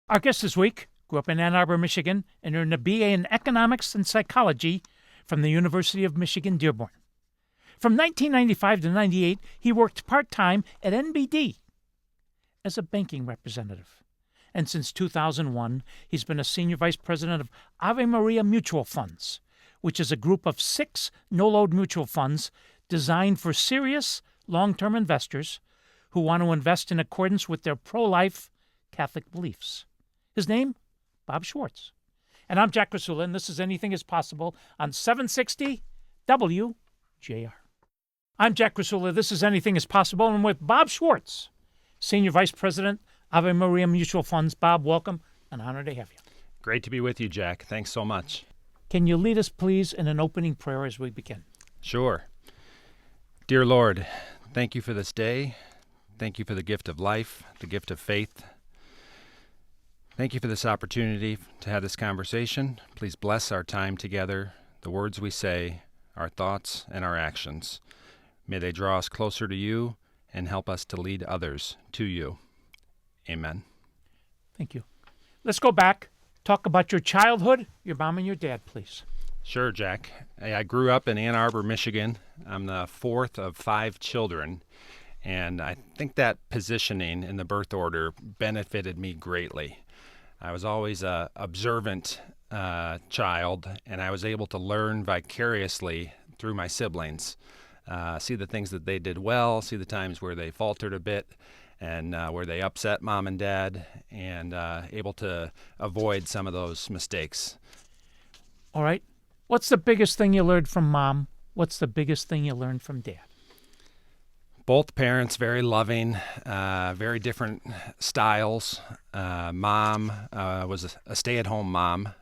Our guest this week grew up in Ann Arbor, Michigan, and earned a BA in Economics and Psychology from the University of Michigan, Dearborn. From 1995 to 98, he worked part-time at NBD as a banking representative. And since 2001, he's been a senior vice president of Ave Maria Mutual Funds, which is a group of 6 no-load mutual funds designed for serious long-term investors who want to invest in accordance with their pro-life Catholic beliefs. His name, Bob Schwartz. And I'm Jack Rasula, and this is Anything is Possible on 760 WJR. I'm Jack Rasula. This is Anything is Possible, and with Bob Schwartz, Senior Vice President, Ave Maria Mutual Funds. Bob, welcome. An honor to have you. Great to be with you, Jack. Thanks so much. Can you lead us, please, in an opening prayer as we begin? Sure. Dear Lord, thank you for this day. Thank you for the gift of life, the gift of faith. Thank you for this opportunity to have this conversation. Please bless our time together, the words we say, our thoughts, and our actions. May they draw us closer to you and help us to lead others to you. Amen. Thank you. Let's go back. Talk about your childhood, your mom and your dad, please. Sure, Jack. I grew up in Ann Arbor, Michigan. I'm the 4th of 5 children, and I think that positioning in the birth order benefited me greatly. I was always an observant child, and I was able to learn vicariously through my siblings, see the things that they did well, see the times where they faltered a bit, and where they upset mom and dad, and able to avoid some of those mistakes. All right. What's the biggest thing you learned from mom? What's the biggest thing you learned from dad? Both parents very loving, very different styles. Mom was a stay-at-home mom.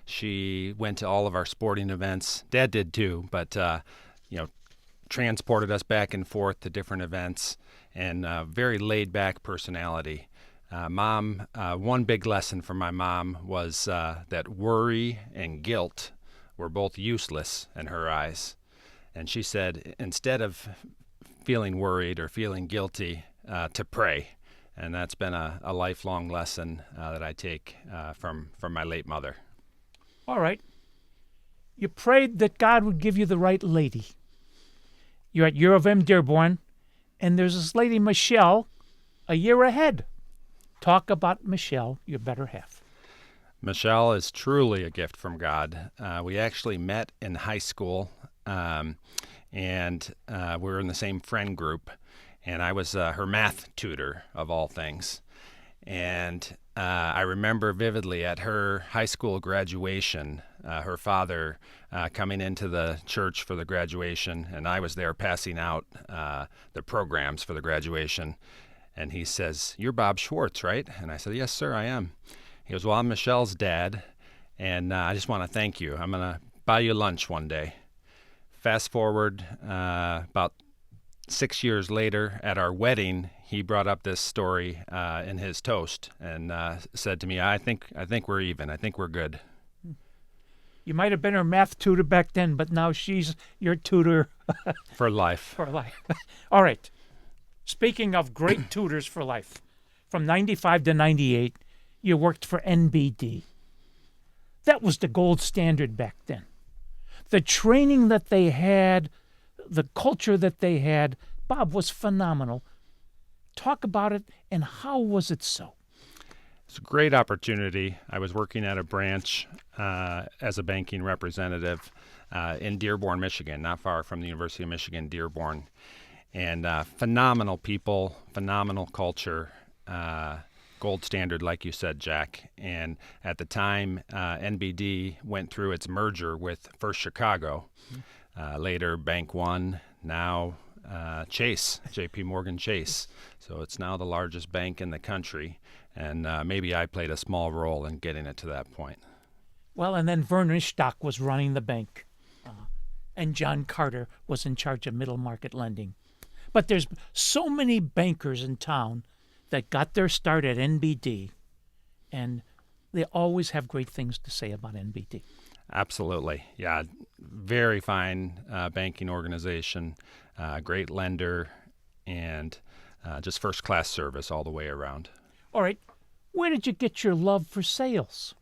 She went to all of our sporting events. Dad did too, but transported us back and forth to different events, and very laid-back personality. Mom, one big lesson from my mom was that worry and guilt were both useless in her eyes. And she said, instead of feeling worried or feeling guilty, to pray. And that's been a lifelong lesson that I take from my late mother. All right. You prayed that God would give you the right lady. You're at U of M Dearborn, and there's this lady, Michelle, a year ahead. Talk about Michelle, your better half. Michelle is truly a gift from God. We actually met in high school, and we were in the same friend group, and I was her math tutor, of all things. And I remember vividly at her high school graduation, her father coming into the church for the graduation, and I was there passing out the programs for the graduation. And he says, "You're Bob Schwartz, right?" And I said, "Yes, sir, I am." He goes, "Well, I'm Michelle's dad, and I just want to thank you. I'm going to buy you lunch one day." Fast forward about 6 years later at our wedding, he brought up this story in his toast and said to me, I think we're even. I think we're good. You might have been her math tutor back then, but now she's your tutor. For life. For life. All right. Speaking of great tutors for life, from 95 to 98, you worked for NBD. That was the gold standard back then. The training that they had, the culture that they had, Bob, was phenomenal. Talk about it, and how was it so? It's a great opportunity. I was working at a branch as a banking representative in Dearborn, Michigan, not far from the University of Michigan, Dearborn. And phenomenal people, phenomenal culture, gold standard, like you said, Jack. And at the time, NBD went through its merger with First Chicago. Later, Bank One, now Chase, J.P. Morgan Chase. So it's now the largest bank in the country. And maybe I played a small role in getting it to that point. Well, and then Werner Stock was running the bank. And John Carter was in charge of middle market lending. But there's so many bankers in town that got their start at NBD, and they always have great things to say about NBD. Absolutely. Yeah, very fine banking organization, great lender, and just first-class service all the way around. All right. Where did you get your love for sales?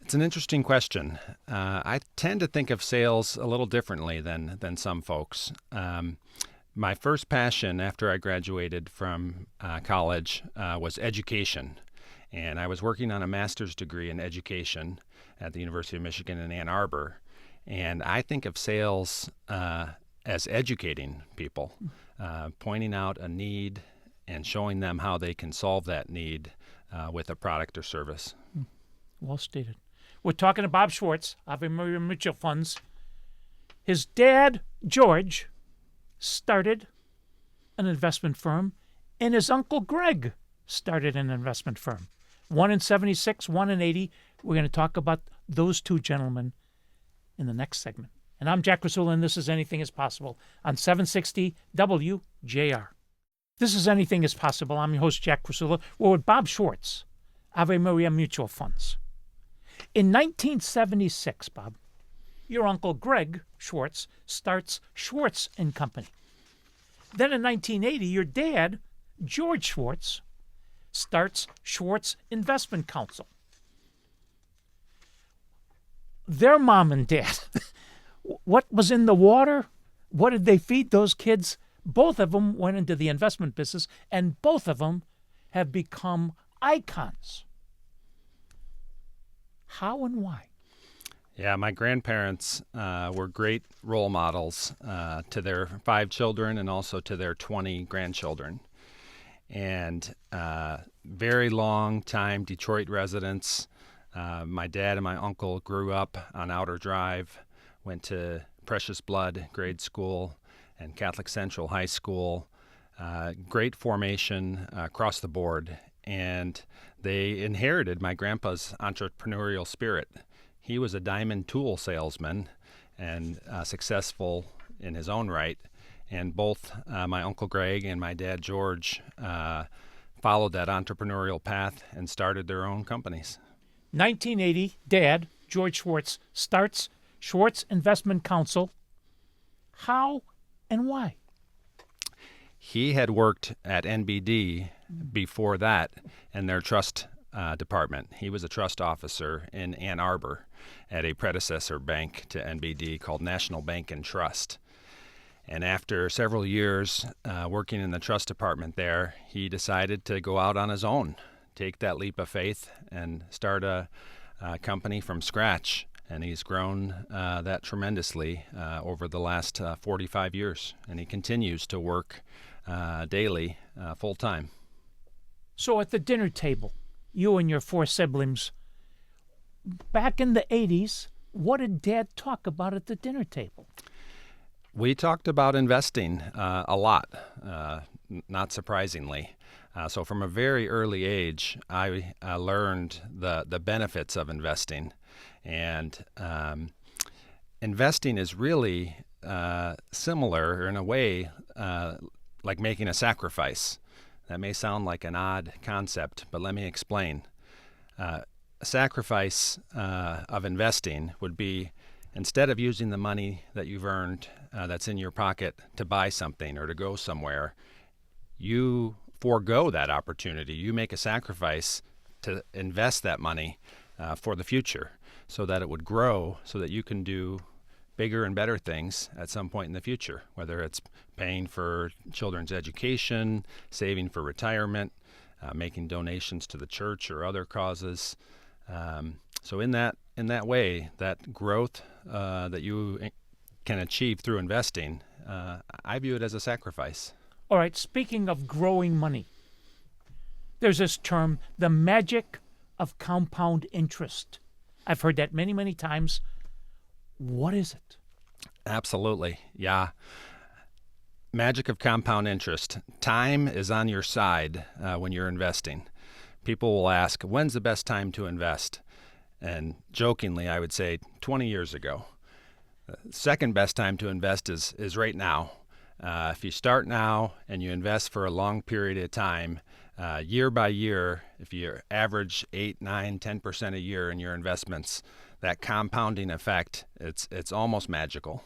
It's an interesting question. I tend to think of sales a little differently than some folks. My first passion after I graduated from college was education. And I was working on a master's degree in education at the University of Michigan in Ann Arbor. And I think of sales as educating people, pointing out a need and showing them how they can solve that need with a product or service. Well stated. We're talking to Bob Schwartz, Ave Maria Mutual Funds. His dad, George, started an investment firm, and his uncle Greg started an investment firm. One in 76, one in 80. We're going to talk about those two gentlemen in the next segment. And I'm Jack Rasula, and this is Anything is Possible on 760 WJR. This is Anything is Possible. I'm your host, Jack Rasula. We're with Bob Schwartz, Ave Maria Mutual Funds. In 1976, Bob, your uncle Greg Schwartz starts Schwartz and Company. Then in 1980, your dad, George Schwartz, starts Schwartz Investment Counsel. Their mom and dad, what was in the water? What did they feed those kids? Both of them went into the investment business, and both of them have become icons. How and why? Yeah, my grandparents were great role models to their 5 children and also to their 20 grandchildren. And very long time Detroit residents. My dad and my uncle grew up on Outer Drive, went to Precious Blood grade school and Catholic Central High School. Great formation across the board. And they inherited my grandpa's entrepreneurial spirit. He was a diamond tool salesman and successful in his own right. And both my Uncle Greg and my dad George followed that entrepreneurial path and started their own companies. 1980, Dad, George Schwartz, starts Schwartz Investment Counsel. How and why? He had worked at NBD before that in their trust department. He was a trust officer in Ann Arbor at a predecessor bank to NBD called National Bank and Trust. And after several years working in the trust department there, he decided to go out on his own, take that leap of faith, and start a company from scratch. And he's grown that tremendously over the last 45 years. And he continues to work daily, full-time. So at the dinner table, you and your 4 siblings, back in the 80s, what did Dad talk about at the dinner table? We talked about investing a lot, not surprisingly. So from a very early age, I learned the benefits of investing. And investing is really similar in a way like making a sacrifice. That may sound like an odd concept, but let me explain. A sacrifice of investing would be, instead of using the money that you've earned that's in your pocket to buy something or to go somewhere, you forego that opportunity. You make a sacrifice to invest that money for the future so that it would grow, so that you can do bigger and better things at some point in the future, whether it's paying for children's education, saving for retirement, making donations to the church or other causes. So in that way, that growth that you can achieve through investing, I view it as a sacrifice. All right, speaking of growing money, there's this term, the magic of compound interest. I've heard that many, many times. What is it? Absolutely, yeah. Magic of compound interest. Time is on your side when you're investing. People will ask, when's the best time to invest? And jokingly, I would say 20 years ago. Second best time to invest is right now. If you start now and you invest for a long period of time, year by year, if you average 8, 9, 10% a year in your investments, that compounding effect, it's almost magical.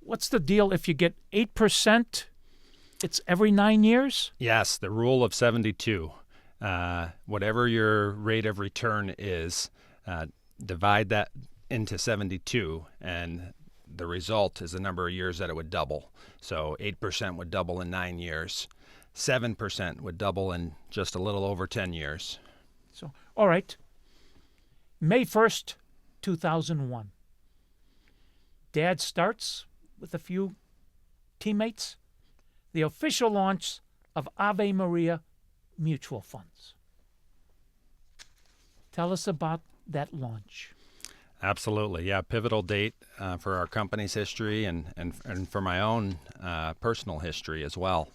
What's the deal if you get 8%? It's every 9 years? Yes, the rule of 72. Whatever your rate of return is, divide that into 72, and the result is the number of years that it would double. So 8% would double in 9 years. 7% would double in just a little over 10 years. So, all right. May 1st, 2001. Dad starts with a few teammates the official launch of Ave Maria Mutual Funds. Tell us about that launch. Absolutely. Yeah, pivotal date for our company's history and for my own personal history as well.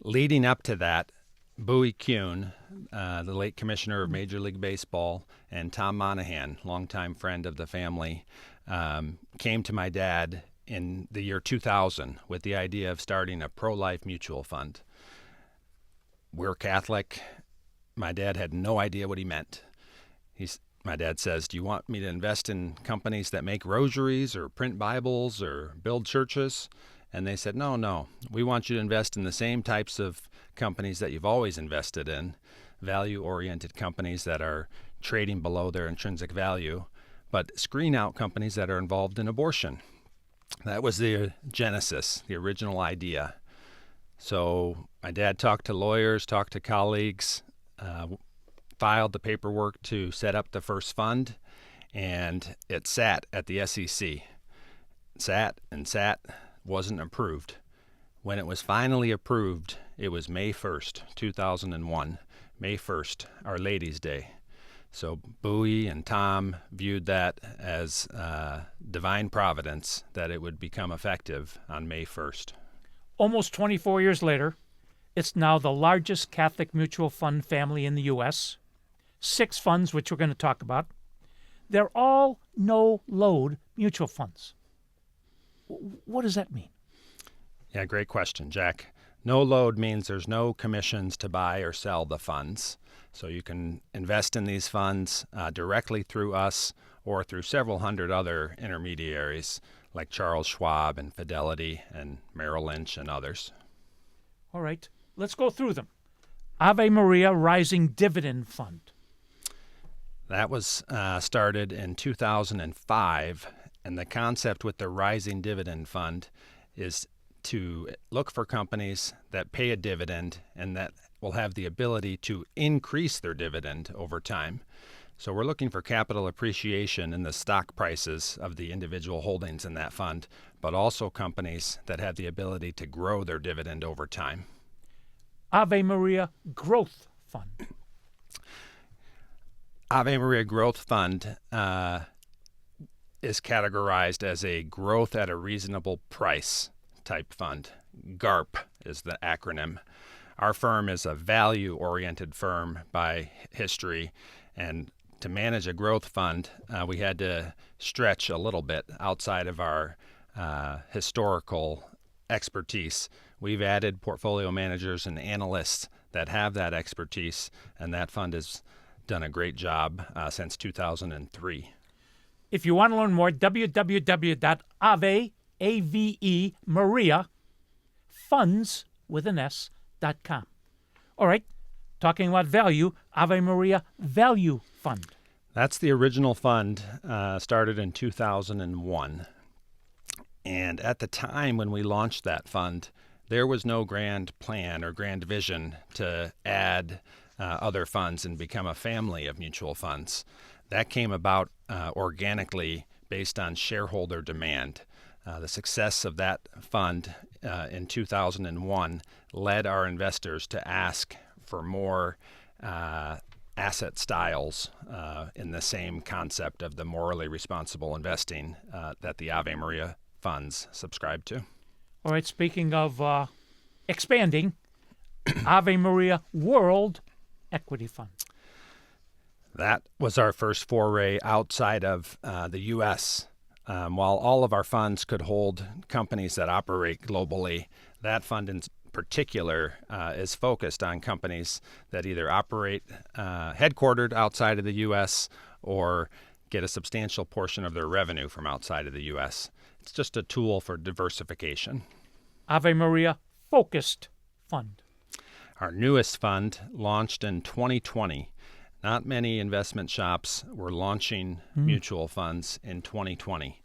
Leading up to that, Bowie Kuhn, the late commissioner of Major League Baseball, and Tom Monahan, longtime friend of the family, came to my dad in the year 2000 with the idea of starting a pro-life mutual fund. We're Catholic. My dad had no idea what he meant. My dad says, "Do you want me to invest in companies that make rosaries or print Bibles or build churches?" And they said, no, we want you to invest in the same types of companies that you've always invested in, value-oriented companies that are trading below their intrinsic value, but screen out companies that are involved in abortion. That was the genesis, the original idea. So my dad talked to lawyers, talked to colleagues, filed the paperwork to set up the first fund, and it sat at the SEC. Sat, wasn't approved. When it was finally approved, it was May 1st, 2001. May 1st, Our Lady's Day. So Bowie and Tom viewed that as divine providence that it would become effective on May 1st. Almost 24 years later, it's now the largest Catholic mutual fund family in the U.S. 6 funds, which we're going to talk about. They're all no-load mutual funds. What does that mean? Yeah, great question, Jack. No load means there's no commissions to buy or sell the funds. So you can invest in these funds directly through us or through several hundred other intermediaries like Charles Schwab and Fidelity and Merrill Lynch and others. All right, let's go through them. Ave Maria Rising Dividend Fund. That was started in 2005, and the concept with the Rising Dividend Fund is to look for companies that pay a dividend and that will have the ability to increase their dividend over time. So we're looking for capital appreciation in the stock prices of the individual holdings in that fund, but also companies that have the ability to grow their dividend over time. Ave Maria Growth Fund. Ave Maria Growth Fund is categorized as a growth at a reasonable price type fund. GARP is the acronym. Our firm is a value-oriented firm by history, and to manage a growth fund, we had to stretch a little bit outside of our historical expertise. We've added portfolio managers and analysts that have that expertise, and that fund has done a great job since 2003. If you want to learn more, www.avemariafunds.com. All right, talking about value, Ave Maria Value Fund. That's the original fund, started in 2001. And at the time when we launched that fund, there was no grand plan or grand vision to add other funds and become a family of mutual funds. That came about organically based on shareholder demand. The success of that fund in 2001 led our investors to ask for more asset styles in the same concept of the morally responsible investing that the Ave Maria funds subscribe to. All right, speaking of expanding, Ave Maria World Equity Fund. That was our first foray outside of the U.S. While all of our funds could hold companies that operate globally, that fund in particular is focused on companies that either operate headquartered outside of the U.S. or get a substantial portion of their revenue from outside of the U.S. It's just a tool for diversification. Ave Maria focused fund? Our newest fund launched in 2020. Not many investment shops were launching mutual funds in 2020.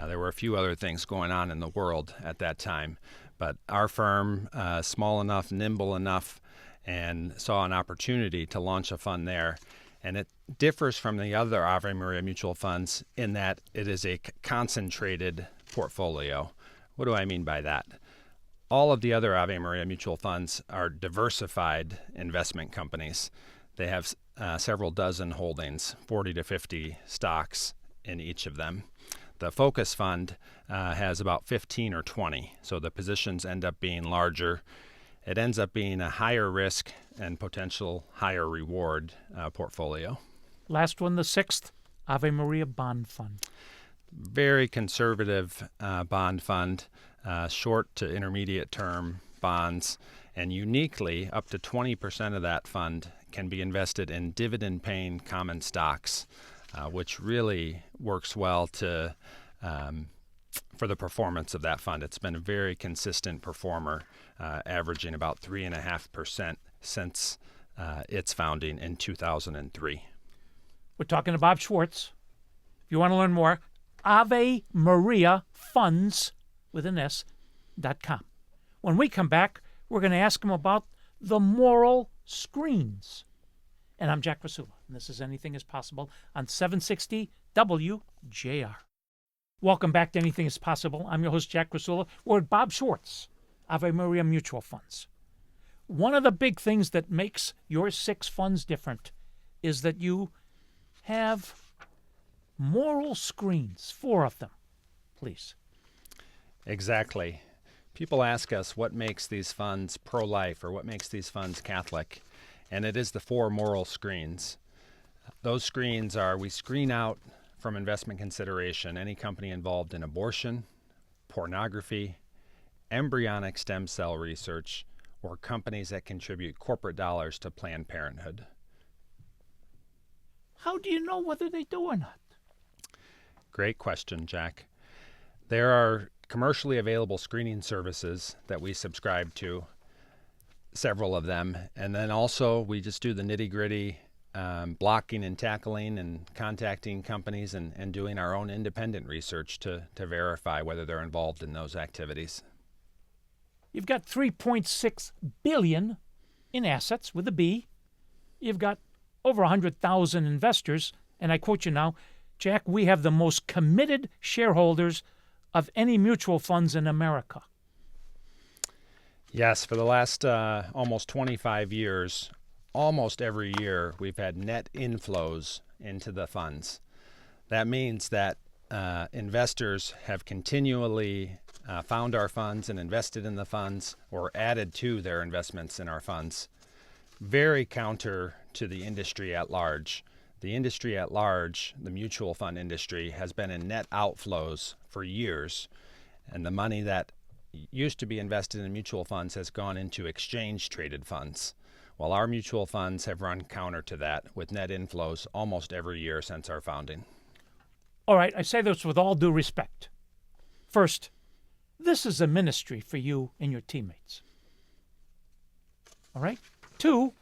There were a few other things going on in the world at that time, but our firm, small enough, nimble enough, and saw an opportunity to launch a fund there. And it differs from the other Ave Maria Mutual Funds in that it is a concentrated portfolio. What do I mean by that? All of the other Ave Maria Mutual Funds are diversified investment companies. They have several dozen holdings, 40 to 50 stocks in each of them. The Focus Fund has about 15 or 20, so the positions end up being larger. It ends up being a higher risk and potential higher reward portfolio. Last one, the sixth, Ave Maria Bond Fund. Very conservative bond fund, short to intermediate term bonds, and uniquely up to 20% of that fund can be invested in dividend-paying common stocks, which really works well to for the performance of that fund. It's been a very consistent performer, averaging about 3.5% since its founding in 2003. We're talking to Bob Schwartz. If you want to learn more, Ave Maria Funds with an S.com. When we come back, we're going to ask him about the moral screens. And I'm Jack Rasula, and this is Anything is Possible on 760 WJR. Welcome back to Anything is Possible. I'm your host, Jack Rasula. We're with Bob Schwartz, Ave Maria Mutual Funds. One of the big things that makes your 6 funds different is that you have moral screens, 4 of them. Please. Exactly. People ask us what makes these funds pro-life or what makes these funds Catholic, and it is the 4 moral screens. Those screens are, we screen out from investment consideration any company involved in abortion, pornography, embryonic stem cell research, or companies that contribute corporate dollars to Planned Parenthood. How do you know whether they do or not? Great question, Jack. There are commercially available screening services that we subscribe to, several of them, and then also we just do the nitty-gritty blocking and tackling and contacting companies and doing our own independent research to verify whether they're involved in those activities. You've got $3.6 billion in assets with a B. You've got over 100,000 investors, and I quote you now, Jack, we have the most committed shareholders of any mutual funds in America. Yes, for the last almost 25 years, almost every year, we've had net inflows into the funds. That means that investors have continually found our funds and invested in the funds or added to their investments in our funds. Very counter to the industry at large. The industry at large, the mutual fund industry, has been in net outflows for years, and the money that used to be invested in mutual funds has gone into exchange-traded funds, while our mutual funds have run counter to that with net inflows almost every year since our founding. All right, I say this with all due respect. First, this is a ministry for you and your teammates. All right? 2,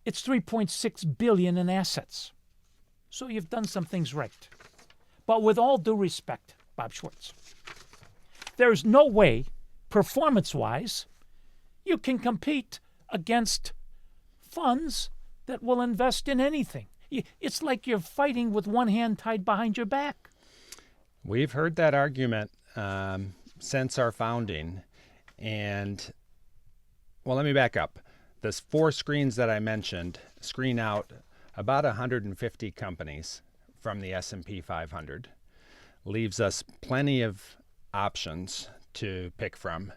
it's $3.6 billion in assets. So you've done some things right. But with all due respect, Bob Schwartz, there's no way, performance-wise, you can compete against funds that will invest in anything. It's like you're fighting with one hand tied behind your back. We've heard that argument since our founding. And, well, let me back up. The 4 screens that I mentioned screen out about 150 companies from the S&P 500. Leaves us plenty of options to pick from.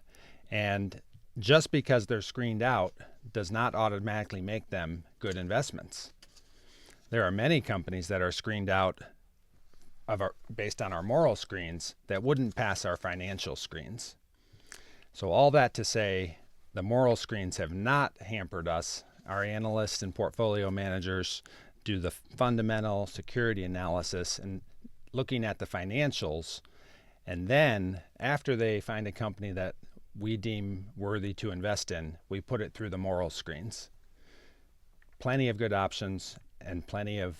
And just because they're screened out does not automatically make them good investments. There are many companies that are screened out based on our moral screens that wouldn't pass our financial screens. So all that to say, the moral screens have not hampered us. Our analysts and portfolio managers do the fundamental security analysis and looking at the financials And then after they find a company that we deem worthy to invest in, we put it through the moral screens. Plenty of good options and plenty of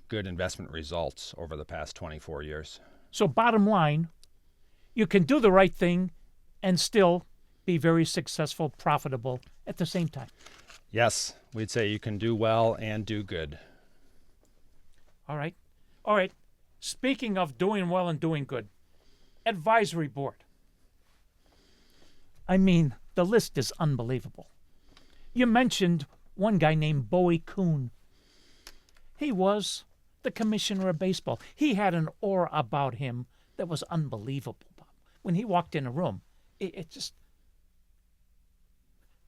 good investment results over the past 24 years. So bottom line, you can do the right thing and still be very successful, profitable at the same time. Yes, we'd say you can do well and do good. All right. All right. Speaking of doing well and doing good, advisory board. I mean, the list is unbelievable. You mentioned one guy named Bowie Kuhn. He was the commissioner of baseball. He had an aura about him that was unbelievable. When he walked in a room, it just...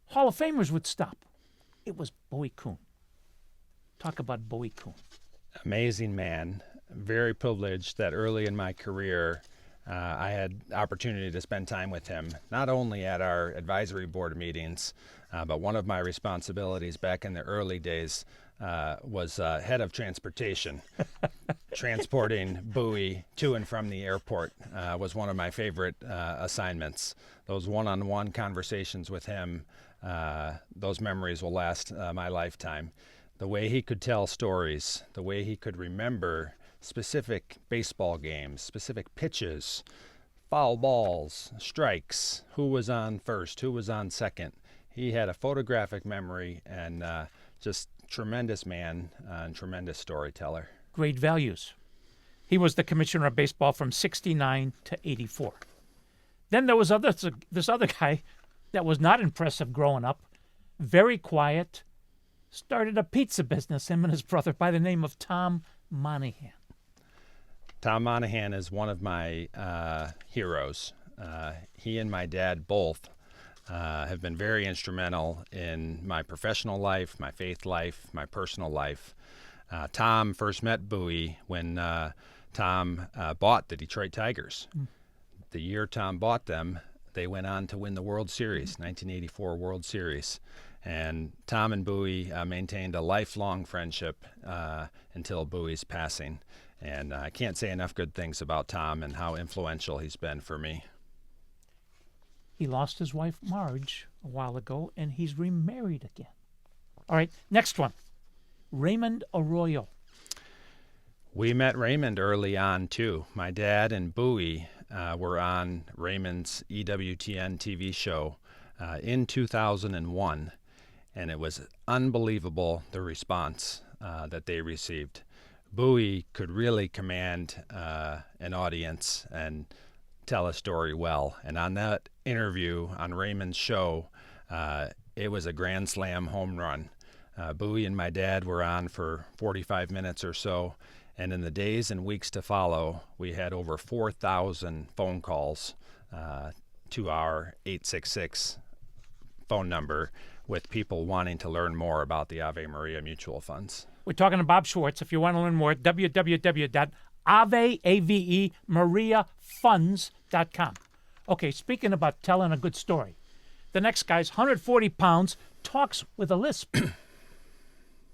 Hall of Famers would stop. It was Bowie Kuhn. Talk about Bowie Kuhn. Amazing man. Very privileged that early in my career, I had opportunity to spend time with him, not only at our advisory board meetings, but one of my responsibilities back in the early days was head of transportation. Transporting Bowie to and from the airport was one of my favorite assignments. Those one-on-one conversations with him, those memories will last my lifetime. The way he could tell stories, the way he could remember specific baseball games, specific pitches, foul balls, strikes, who was on first, who was on second. He had a photographic memory and just tremendous man and tremendous storyteller. Great values. He was the commissioner of baseball from 69 to 84. Then there was this other guy that was not impressive growing up, very quiet, started a pizza business, him and his brother, by the name of Tom Monahan. Tom Monahan is one of my heroes. He and my dad both have been very instrumental in my professional life, my faith life, my personal life. Tom first met Bowie when Tom bought the Detroit Tigers. The year Tom bought them, they went on to win the World Series, 1984 World Series. And Tom and Bowie maintained a lifelong friendship until Bowie's passing. And I can't say enough good things about Tom and how influential he's been for me. He lost his wife, Marge, a while ago, and he's remarried again. All right, next one. Raymond Arroyo. We met Raymond early on, too. My dad and Bowie were on Raymond's EWTN TV show in 2001, and it was unbelievable, the response that they received. Bowie could really command an audience and tell a story well. And on that interview on Raymond's show, it was a grand slam home run. Bowie and my dad were on for 45 minutes or so, and in the days and weeks to follow, we had over 4,000 phone calls to our 866 phone number with people wanting to learn more about the Ave Maria Mutual Funds. We're talking to Bob Schwartz. If you want to learn more, www.avemariafunds.com. Okay, speaking about telling a good story, the next guy's 140 pounds, talks with a lisp,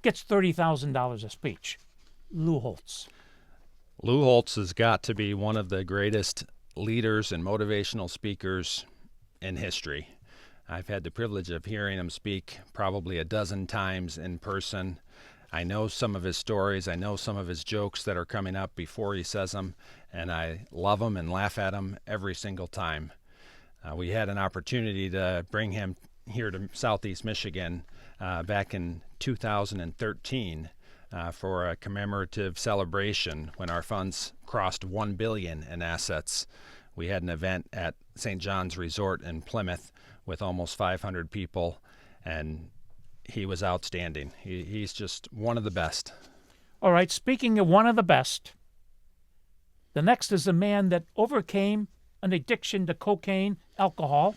gets $30,000 a speech. Lou Holtz. Lou Holtz has got to be one of the greatest leaders and motivational speakers in history. I've had the privilege of hearing him speak probably a dozen times in person. I know some of his stories. I know some of his jokes that are coming up before he says them, and I love them and laugh at them every single time. We had an opportunity to bring him here to Southeast Michigan back in 2013 for a commemorative celebration when our funds crossed $1 billion in assets. We had an event at St. John's Resort in Plymouth with almost 500 people, and he was outstanding. He's just one of the best. All right, speaking of one of the best, the next is a man that overcame an addiction to cocaine, alcohol,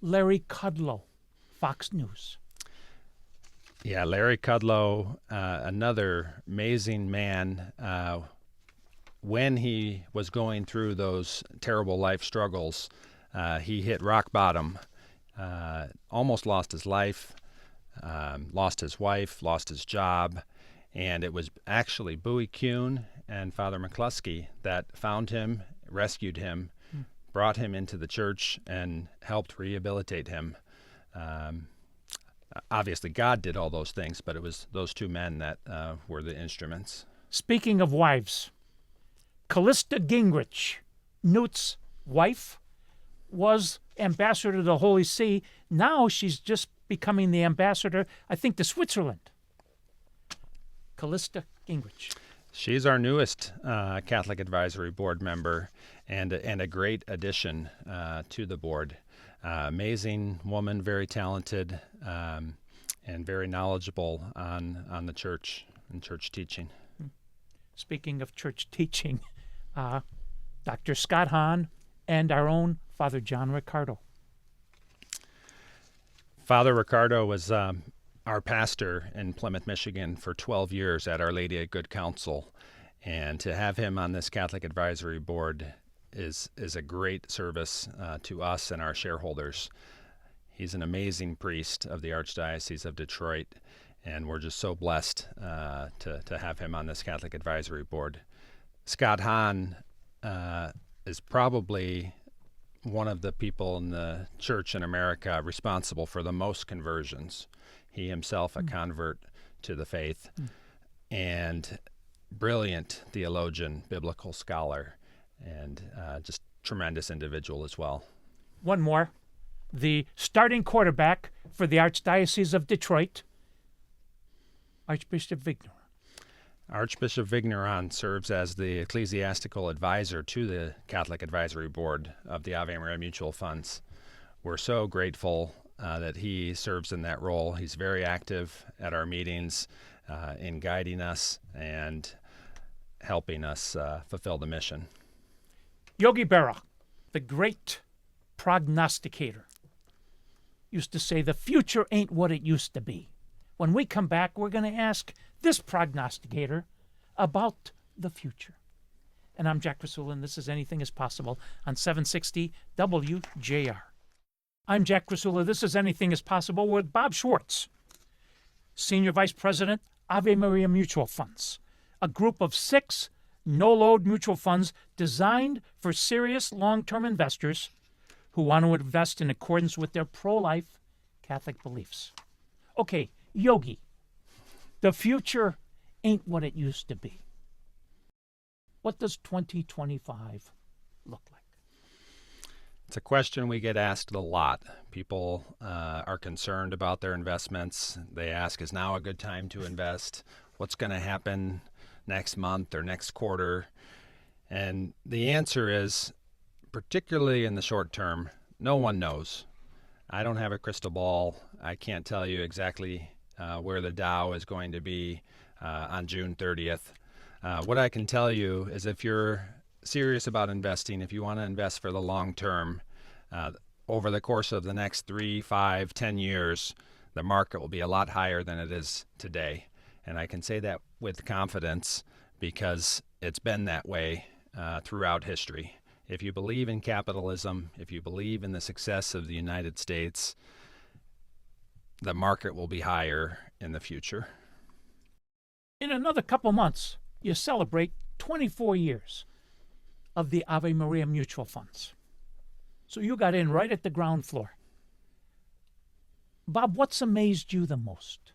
Larry Kudlow, Fox News. Yeah, Larry Kudlow, another amazing man. When he was going through those terrible life struggles, he hit rock bottom, almost lost his life, lost his wife, lost his job, and it was actually Bowie Kuhn and Father McCluskey that found him, rescued him, brought him into the church, and helped rehabilitate him. Obviously, God did all those things, but it was those two men that were the instruments. Speaking of wives, Callista Gingrich, Newt's wife, was ambassador to the Holy See. Now she's just becoming the ambassador, I think, to Switzerland. Callista Gingrich. She's our newest Catholic Advisory Board member and a great addition to the board. Amazing woman, very talented, and very knowledgeable on the church and church teaching. Speaking of church teaching, Dr. Scott Hahn and our own Father John Riccardo. Father Riccardo was our pastor in Plymouth, Michigan for 12 years at Our Lady of Good Counsel. And to have him on this Catholic Advisory Board is a great service to us and our shareholders. He's an amazing priest of the Archdiocese of Detroit, and we're just so blessed to have him on this Catholic Advisory Board. Scott Hahn is probably one of the people in the church in America responsible for the most conversions. He himself a convert to the faith, and brilliant theologian, biblical scholar, and just tremendous individual as well. One more. The starting quarterback for the Archdiocese of Detroit, Archbishop Vigneron. Archbishop Vigneron serves as the ecclesiastical advisor to the Catholic Advisory Board of the Ave Maria Mutual Funds. We're so grateful that he serves in that role. He's very active at our meetings in guiding us and helping us fulfill the mission. Yogi Berra, the great prognosticator, used to say the future ain't what it used to be. When we come back, we're going to ask this prognosticator about the future. And I'm Jack Rasula, and this is Anything is Possible on 760 WJR. I'm Jack Rasula. This is Anything is Possible with Bob Schwartz, Senior Vice President, Ave Maria Mutual Funds, a group of 6 no-load mutual funds designed for serious long-term investors who want to invest in accordance with their pro-life Catholic beliefs. Okay, Yogi, the future ain't what it used to be. What does 2025 look like? It's a question we get asked a lot. People are concerned about their investments. They ask, is now a good time to invest? What's going to happen next month or next quarter? And the answer is, particularly in the short term, no one knows. I don't have a crystal ball. I can't tell you exactly where the Dow is going to be on June 30th. What I can tell you is if you're serious about investing, if you want to invest for the long term, over the course of the next 3, 5, 10 years, the market will be a lot higher than it is today. And I can say that with confidence because it's been that way throughout history. If you believe in capitalism, if you believe in the success of the United States, the market will be higher in the future. In another couple months, you celebrate 24 years of the Ave Maria Mutual Funds. So you got in right at the ground floor. Bob, what's amazed you the most?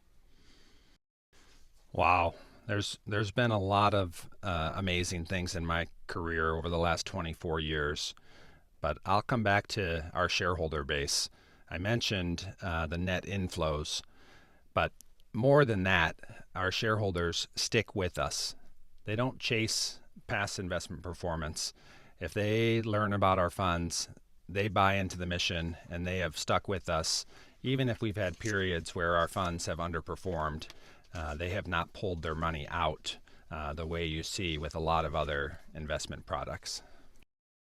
Wow. There's been a lot of amazing things in my career over the last 24 years, but I'll come back to our shareholder base. I mentioned the net inflows, but more than that, our shareholders stick with us. They don't chase past investment performance. If they learn about our funds, they buy into the mission, and they have stuck with us. Even if we've had periods where our funds have underperformed, they have not pulled their money out the way you see with a lot of other investment products.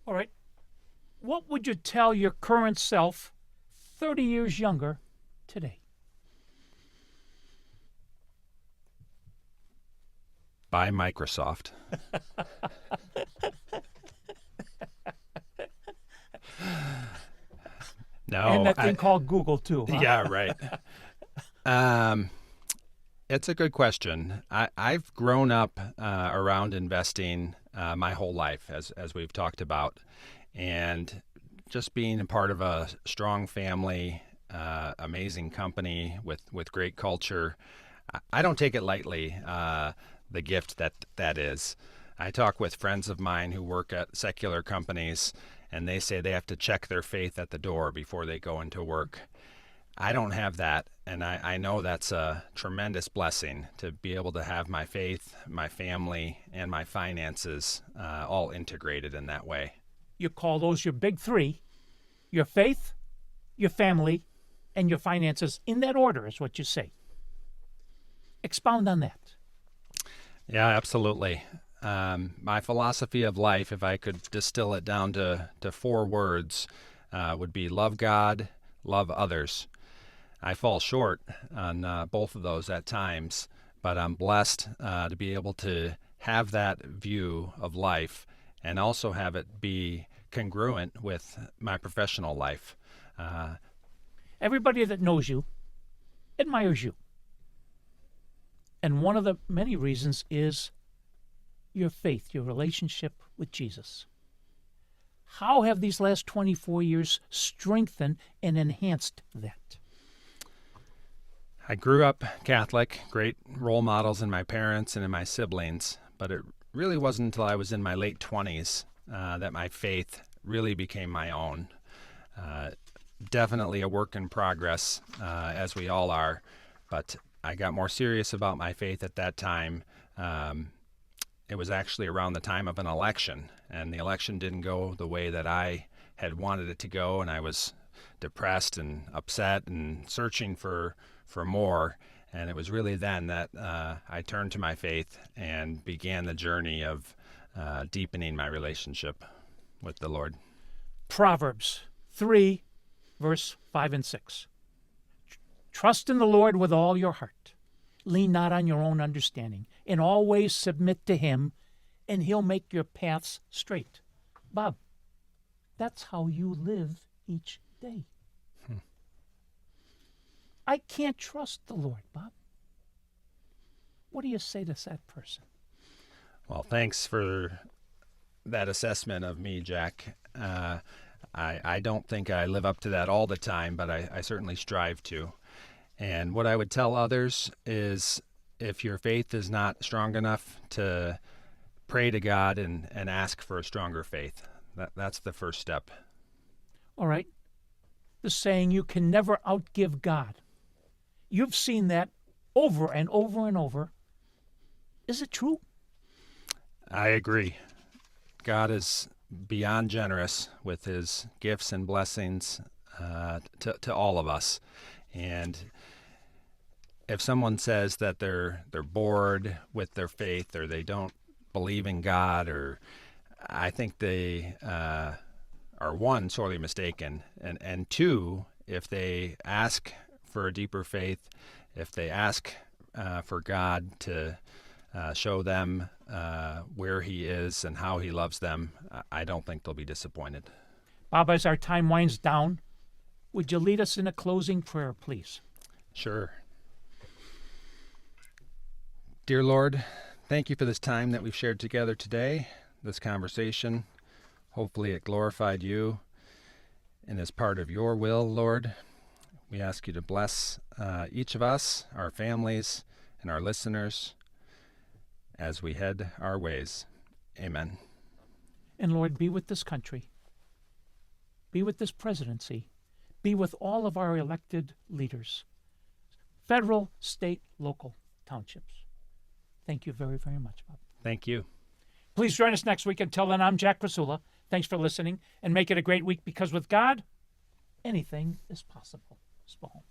All right. What would you tell your current self, 30 years younger, today? Buy Microsoft. No. And that thing called Google, too. Huh? Yeah, right. It's a good question. I've grown up around investing my whole life, as we've talked about, and just being a part of a strong family, amazing company with great culture. I don't take it lightly, the gift that is. I talk with friends of mine who work at secular companies, and they say they have to check their faith at the door before they go into work. I don't have that, and I know that's a tremendous blessing to be able to have my faith, my family, and my finances all integrated in that way. You call those your big three: your faith, your family, and your finances. In that order is what you say. Expound on that. Yeah, absolutely. My philosophy of life, if I could distill it down to 4 words, would be love God, love others. I fall short on both of those at times, but I'm blessed to be able to have that view of life and also have it be congruent with my professional life. Everybody that knows you admires you. And one of the many reasons is your faith, your relationship with Jesus. How have these last 24 years strengthened and enhanced that? I grew up Catholic, great role models in my parents and in my siblings, but it really wasn't until I was in my late 20s that my faith really became my own. Definitely a work in progress, as we all are, but I got more serious about my faith at that time. It was actually around the time of an election, and the election didn't go the way that I had wanted it to go, and I was depressed and upset and searching for more. And it was really then that I turned to my faith and began the journey of deepening my relationship with the Lord. Proverbs 3, verse 5 and 6. Trust in the Lord with all your heart. Lean not on your own understanding. In all ways submit to him, and he'll make your paths straight. Bob, that's how you live each day. I can't trust the Lord, Bob. What do you say to that person? Well, thanks for that assessment of me, Jack. I don't think I live up to that all the time, but I certainly strive to. And what I would tell others is if your faith is not strong enough, to pray to God and ask for a stronger faith. That's the first step. All right. The saying, you can never outgive God. You've seen that over and over and over. Is it true? I agree. God is beyond generous with his gifts and blessings to all of us. And if someone says that they're bored with their faith, or they don't believe in God, or I think they are, one, sorely mistaken, and two, if they ask for a deeper faith, if they ask for God to show them where he is and how he loves them, I don't think they'll be disappointed. Bob, as our time winds down, would you lead us in a closing prayer, please? Sure. Dear Lord, thank you for this time that we've shared together today, this conversation. Hopefully it glorified you and is part of your will, Lord. We ask you to bless each of us, our families, and our listeners as we head our ways. Amen. And Lord, be with this country. Be with this presidency. Be with all of our elected leaders, federal, state, local, townships. Thank you very, very much, Bob. Thank you. Please join us next week. Until then, I'm Jack Krasula. Thanks for listening, and make it a great week, because with God, anything is possible. Spahom.